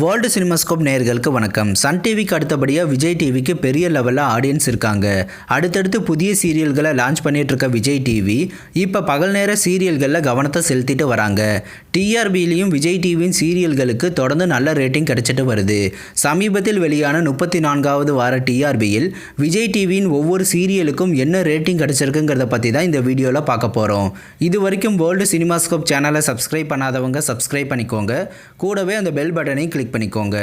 World cinemascope நேயர்களுக்கு வணக்கம். Sun டிவிக்கு அடுத்தபடியாக விஜய் டிவிக்கு பெரிய லெவலில் ஆடியன்ஸ் இருக்காங்க. அடுத்தடுத்து புதிய சீரியல்களை லான்ச் பண்ணிட்டு இருக்க விஜய் டிவி இப்போ பகல் நேர சீரியல்களில் கவனத்தை செலுத்திட்டு வராங்க. டிஆர்பிலையும் விஜய் டிவியின் சீரியல்களுக்கு தொடர்ந்து நல்ல ரேட்டிங் கிடைச்சிட்டு வருது. சமீபத்தில் வெளியான 34வது வார டிஆர்பியில் விஜய் டிவியின் ஒவ்வொரு சீரியலுக்கும் என்ன ரேட்டிங் கிடைச்சிருக்குங்கிறத பற்றி தான் இந்த வீடியோவில் பார்க்க போகிறோம். இது வரைக்கும் வேர்ல்டு சினிமாஸ்கோப் சேனலை சப்ஸ்கிரைப் பண்ணாதவங்க சப்ஸ்கிரைப் பண்ணிக்கோங்க. கூடவே அந்த பெல் பட்டனை கிளிக் பண்ணிக்கோங்க.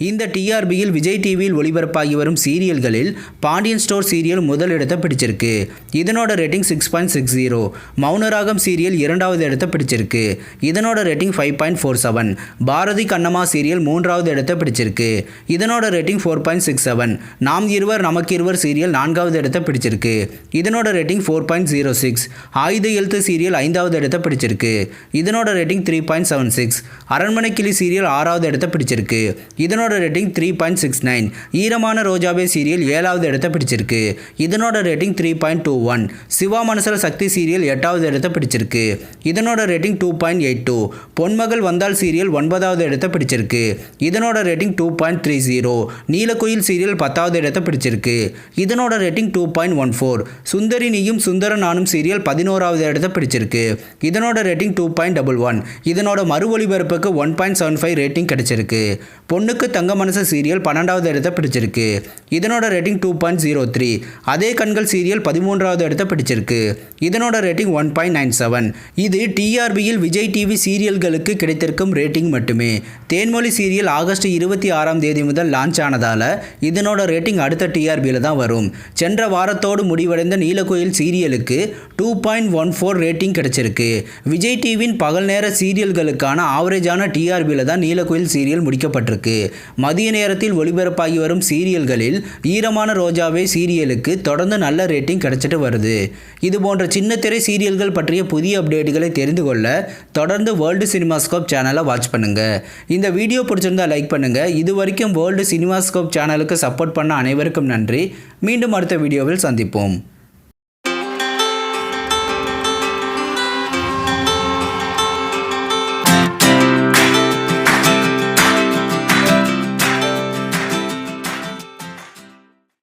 இந்த டிஆர்பியில் விஜய் டிவியில் ஒளிபரப்பாகி வரும் சீரியல்களில் பாண்டியன் ஸ்டோர் சீரியல் முதல் இடத்தை பிடிச்சிருக்கு. இதனோட ரேட்டிங் 6.60. மௌனராகம் சீரியல் இரண்டாவது இடத்தை பிடிச்சிருக்கு. இதனோட ரேட்டிங் 5.47. பாரதி கண்ணம்மா சீரியல் மூன்றாவது இடத்தை பிடிச்சிருக்கு. இதனோட ரேட்டிங் 4.67. நாம் இருவர் நமக்கு இருவர் சீரியல் நான்காவது இடத்தை பிடிச்சிருக்கு. இதனோட ரேட்டிங் 4.06. ஆயுத எழுத்து சீரியல் ஐந்தாவது இடத்தை பிடிச்சிருக்கு. இதனோட ரேட்டிங் 3.76. அரண்மனை கிளி சீரியல் ஆறாவது இடத்தை பிடிச்சிருக்கு. இதனோட ரேட்டிங் 3.69. ஈரமான ரோஜாவே சீரியல் ஏழாவது இடத்தை பிடிச்சிருக்கு. இதனோட ரேட்டிங் 3.21. சிவா மனசல சக்தி சீரியல் எட்டாவது இடத்தை பிடிச்சிருக்கு. இதனோட ரேட்டிங் 2.82. பொன்மகள் வந்தால் சீரியல் ஒன்பதாவது இடத்தை பிடிச்சிருக்கு. இதனோட ரேட்டிங் 2.30. நீலக்குயில் சீரியல் 10வது இடத்தை பிடிச்சிருக்கு. இதனோட ரேட்டிங் 2.14. சுந்தரி நீயும் சுந்தர நானும் சீரியல் 11வது இடத்தை பிடிச்சிருக்கு. இதனோட ரேட்டிங் 2.11. இதனோட மறு ஒளிபரப்புக்கு 1.75 ரேட்டிங் கிடைச்சிருக்கு. பொண்ணுக்கு தங்க மனசு சீரியல் 12வது இடத்தை பிடிச்சிருக்கு. இதனோட ரேட்டிங் 2.03. அதே கண்கள் சீரியல் 13வது இடத்தை பிடிச்சிருக்கு. இதனோட ரேட்டிங் 1.97. இது டிஆர்பியில் விஜய் டிவி சீரியல்களுக்கு கிடைத்திருக்கும் ரேட்டிங் மட்டுமே. தேன்மொழி சீரியல் ஆகஸ்ட் 26ஆம் தேதி முதல் லான்ச் ஆனதால இதனோட ரேட்டிங் அடுத்த டிஆர்பியில் தான் வரும். சென்ற வாரத்தோடு முடிவடைந்த நீலக்குயில் சீரியலுக்கு 2.14 ரேட்டிங் கிடைச்சிருக்கு. விஜய் டிவியின் பகல் நேர சீரியல்களுக்கான ஆவரேஜான டிஆர்பியில் தான் நீலக்குயில் சீரியல் முடிக்கப்பட்டிருக்கு. மதிய நேரத்தில் ஒளிபரப்பாகி வரும் சீரியல்களில் ஈரமான ரோஜாவே சீரியலுக்கு தொடர்ந்து நல்ல ரேட்டிங் கிடைச்சிட்டு வருது. இது போன்ற சின்ன திரை சீரியல்கள் பற்றிய புதிய அப்டேட்டுகளை தெரிந்து கொள்ள தொடர்ந்து வேர்ல்டு சினிமாஸ்கோப் சேனலை வாட்ச் பண்ணுங்க. இந்த வீடியோ பிடிச்சிருந்தா லைக் பண்ணுங்க. இது வரைக்கும் வேர்ல்டு சினிமாஸ்கோப் சேனலுக்கு சப்போர்ட் பண்ண அனைவருக்கும் நன்றி. மீண்டும் அடுத்த வீடியோவில் சந்திப்போம்.